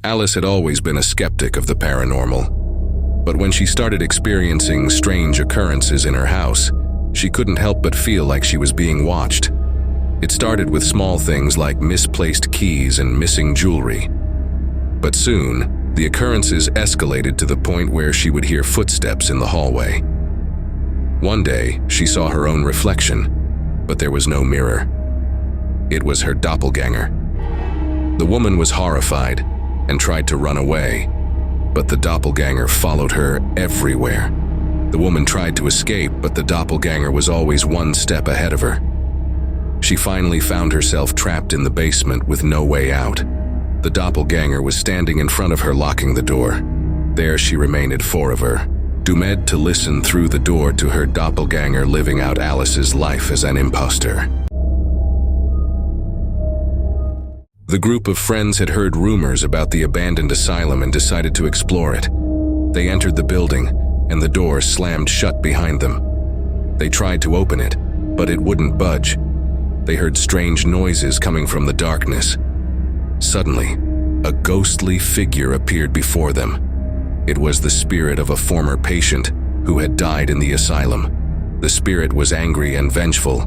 Alice had always been a skeptic of the paranormal, but when she started experiencing strange occurrences in her house, she couldn't help but feel like she was being watched. It started with small things like misplaced keys and missing jewelry. But soon, the occurrences escalated to the point where she would hear footsteps in the hallway. One day, she saw her own reflection, but there was no mirror. It was her doppelganger. The woman was horrified and tried to run away, but the doppelganger followed her everywhere. The woman tried to escape, but the doppelganger was always one step ahead of her. She finally found herself trapped in the basement with no way out. The doppelganger was standing in front of her, locking the door. There she remained, forever, doomed to listen through the door to her doppelganger living out Alice's life as an imposter. The group of friends had heard rumors about the abandoned asylum and decided to explore it. They entered the building, and the door slammed shut behind them. They tried to open it, but it wouldn't budge. They heard strange noises coming from the darkness. Suddenly, a ghostly figure appeared before them. It was the spirit of a former patient who had died in the asylum. The spirit was angry and vengeful,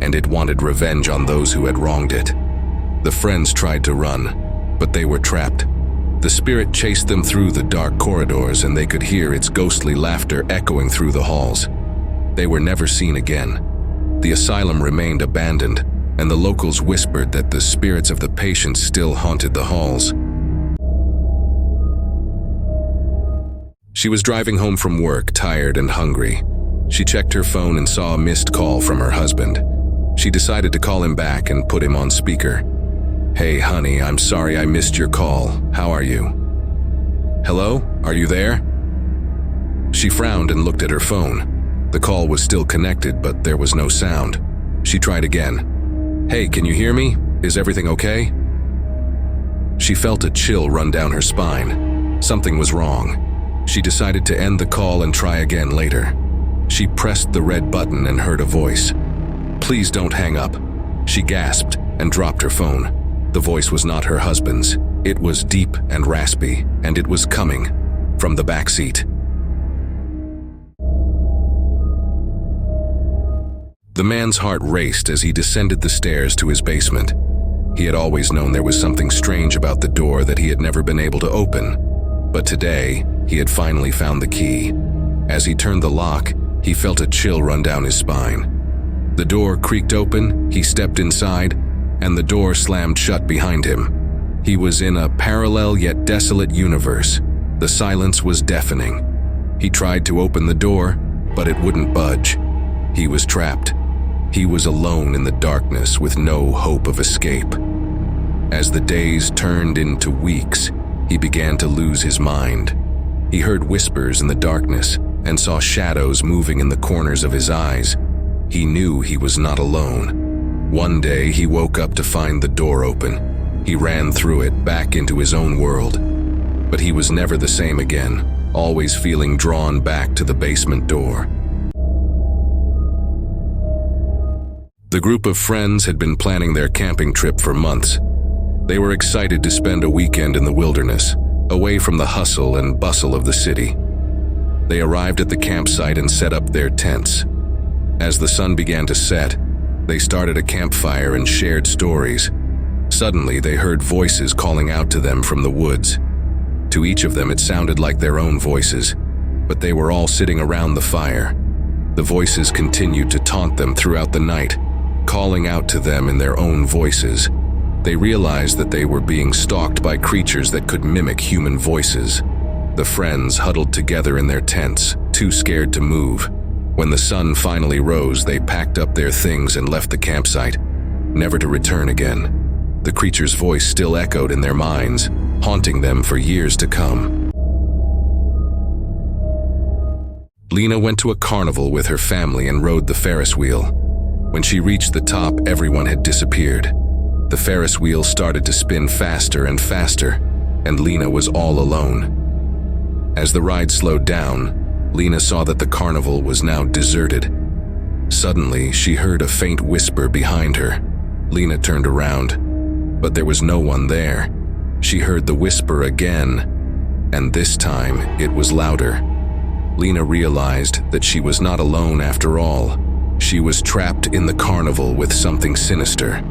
and it wanted revenge on those who had wronged it. The friends tried to run, but they were trapped. The spirit chased them through the dark corridors, and they could hear its ghostly laughter echoing through the halls. They were never seen again. The asylum remained abandoned, and the locals whispered that the spirits of the patients still haunted the halls. She was driving home from work, tired and hungry. She checked her phone and saw a missed call from her husband. She decided to call him back and put him on speaker. "Hey, honey, I'm sorry I missed your call. How are you?" "Hello? Are you there?" She frowned and looked at her phone. The call was still connected, but there was no sound. She tried again. "Hey, can you hear me? Is everything okay?" She felt a chill run down her spine. Something was wrong. She decided to end the call and try again later. She pressed the red button and heard a voice. "Please don't hang up." She gasped and dropped her phone. The voice was not her husband's. It was deep and raspy, and it was coming from the back seat. The man's heart raced as he descended the stairs to his basement. He had always known there was something strange about the door that he had never been able to open. But today, he had finally found the key. As he turned the lock, he felt a chill run down his spine. The door creaked open, he stepped inside, and the door slammed shut behind him. He was in a parallel yet desolate universe. The silence was deafening. He tried to open the door, but it wouldn't budge. He was trapped. He was alone in the darkness with no hope of escape. As the days turned into weeks, he began to lose his mind. He heard whispers in the darkness and saw shadows moving in the corners of his eyes. He knew he was not alone. One day, he woke up to find the door open. He ran through it back into his own world. But he was never the same again, always feeling drawn back to the basement door. The group of friends had been planning their camping trip for months. They were excited to spend a weekend in the wilderness, away from the hustle and bustle of the city. They arrived at the campsite and set up their tents. As the sun began to set, they started a campfire and shared stories. Suddenly, they heard voices calling out to them from the woods. To each of them, it sounded like their own voices, but they were all sitting around the fire. The voices continued to taunt them throughout the night, calling out to them in their own voices. They realized that they were being stalked by creatures that could mimic human voices. The friends huddled together in their tents, too scared to move. When the sun finally rose, they packed up their things and left the campsite, never to return again. The creature's voice still echoed in their minds, haunting them for years to come. Lena went to a carnival with her family and rode the Ferris wheel. When she reached the top, everyone had disappeared. The Ferris wheel started to spin faster and faster, and Lena was all alone. As the ride slowed down, Lena saw that the carnival was now deserted. Suddenly, she heard a faint whisper behind her. Lena turned around, but there was no one there. She heard the whisper again, and this time it was louder. Lena realized that she was not alone after all. She was trapped in the carnival with something sinister.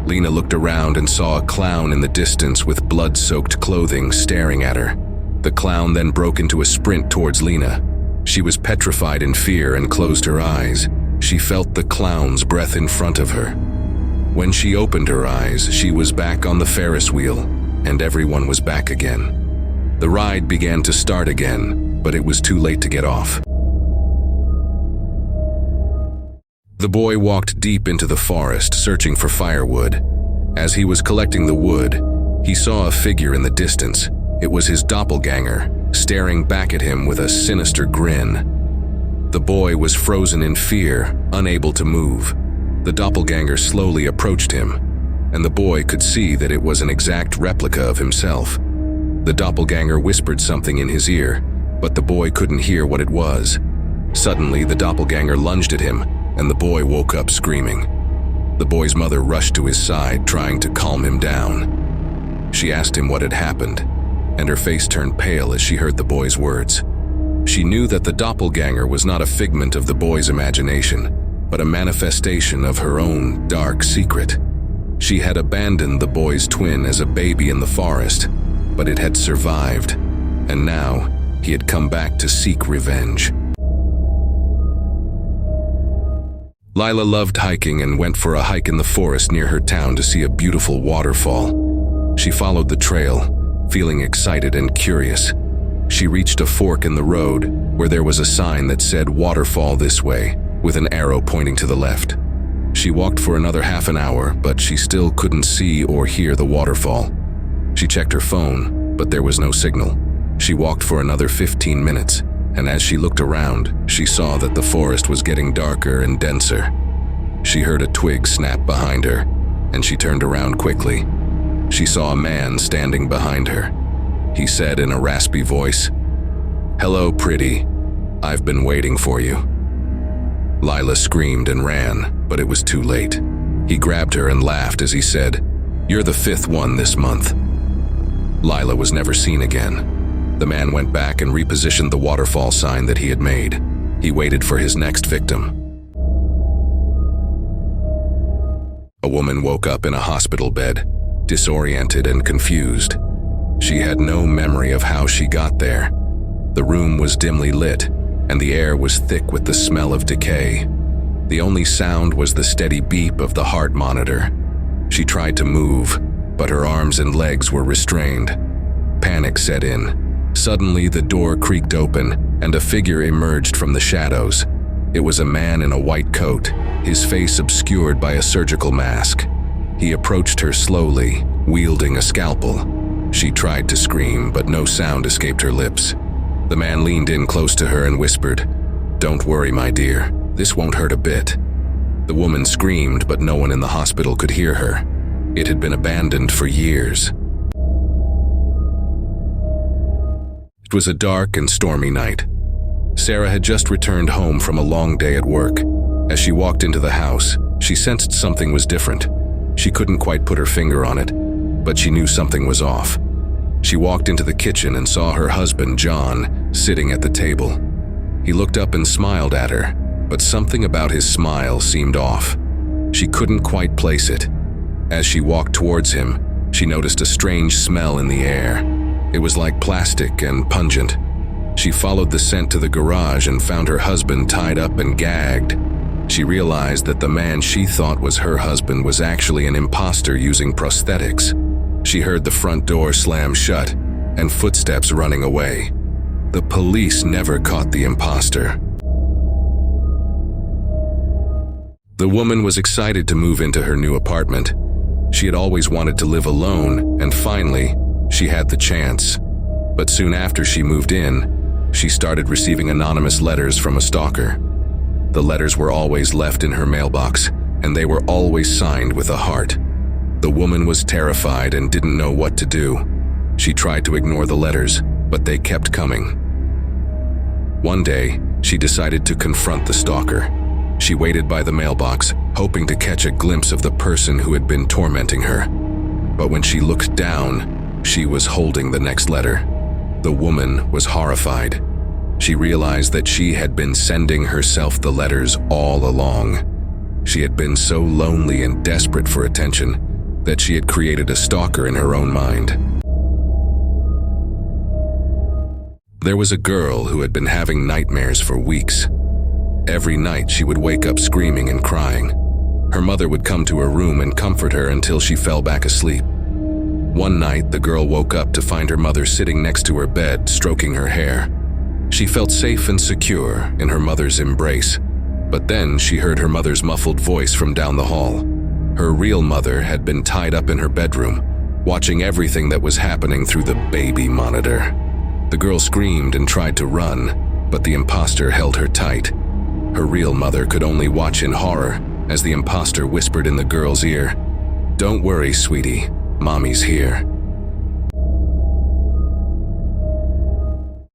Lena looked around and saw a clown in the distance with blood-soaked clothing staring at her. The clown then broke into a sprint towards Lena. She was petrified in fear and closed her eyes. She felt the clown's breath in front of her. When she opened her eyes, she was back on the Ferris wheel, and everyone was back again. The ride began to start again, but it was too late to get off. The boy walked deep into the forest, searching for firewood. As he was collecting the wood, he saw a figure in the distance. It was his doppelganger, staring back at him with a sinister grin. The boy was frozen in fear, unable to move. The doppelganger slowly approached him, and the boy could see that it was an exact replica of himself. The doppelganger whispered something in his ear, but the boy couldn't hear what it was. Suddenly, the doppelganger lunged at him, and the boy woke up screaming. The boy's mother rushed to his side, trying to calm him down. She asked him what had happened, and her face turned pale as she heard the boy's words. She knew that the doppelganger was not a figment of the boy's imagination, but a manifestation of her own dark secret. She had abandoned the boy's twin as a baby in the forest, but it had survived, and now he had come back to seek revenge. Lila loved hiking and went for a hike in the forest near her town to see a beautiful waterfall. She followed the trail, feeling excited and curious. She reached a fork in the road where there was a sign that said "Waterfall this way," with an arrow pointing to the left. She walked for another half an hour, but she still couldn't see or hear the waterfall. She checked her phone, but there was no signal. She walked for another 15 minutes, and as she looked around, she saw that the forest was getting darker and denser. She heard a twig snap behind her, and she turned around quickly. She saw a man standing behind her. He said in a raspy voice, "Hello, pretty. I've been waiting for you." Lila screamed and ran, but it was too late. He grabbed her and laughed as he said, "You're the 5th one this month." Lila was never seen again. The man went back and repositioned the waterfall sign that he had made. He waited for his next victim. A woman woke up in a hospital bed, disoriented and confused. She had no memory of how she got there. The room was dimly lit, and the air was thick with the smell of decay. The only sound was the steady beep of the heart monitor. She tried to move, but her arms and legs were restrained. Panic set in. Suddenly, the door creaked open, and a figure emerged from the shadows. It was a man in a white coat, his face obscured by a surgical mask. He approached her slowly, wielding a scalpel. She tried to scream, but no sound escaped her lips. The man leaned in close to her and whispered, "Don't worry, my dear. This won't hurt a bit." The woman screamed, but no one in the hospital could hear her. It had been abandoned for years. It was a dark and stormy night. Sarah had just returned home from a long day at work. As she walked into the house, she sensed something was different. She couldn't quite put her finger on it, but she knew something was off. She walked into the kitchen and saw her husband, John, sitting at the table. He looked up and smiled at her, but something about his smile seemed off. She couldn't quite place it. As she walked towards him, she noticed a strange smell in the air. It was like plastic and pungent. She followed the scent to the garage and found her husband tied up and gagged. She realized that the man she thought was her husband was actually an imposter using prosthetics. She heard the front door slam shut and footsteps running away. The police never caught the imposter. The woman was excited to move into her new apartment. She had always wanted to live alone, and finally, she had the chance. But soon after she moved in, she started receiving anonymous letters from a stalker. The letters were always left in her mailbox, and they were always signed with a heart. The woman was terrified and didn't know what to do. She tried to ignore the letters, but they kept coming. One day, she decided to confront the stalker. She waited by the mailbox, hoping to catch a glimpse of the person who had been tormenting her. But when she looked down, she was holding the next letter. The woman was horrified. She realized that she had been sending herself the letters all along. She had been so lonely and desperate for attention that she had created a stalker in her own mind. There was a girl who had been having nightmares for weeks. Every night she would wake up screaming and crying. Her mother would come to her room and comfort her until she fell back asleep. One night, the girl woke up to find her mother sitting next to her bed, stroking her hair. She felt safe and secure in her mother's embrace, but then she heard her mother's muffled voice from down the hall. Her real mother had been tied up in her bedroom, watching everything that was happening through the baby monitor. The girl screamed and tried to run, but the imposter held her tight. Her real mother could only watch in horror as the imposter whispered in the girl's ear, "Don't worry, sweetie, Mommy's here."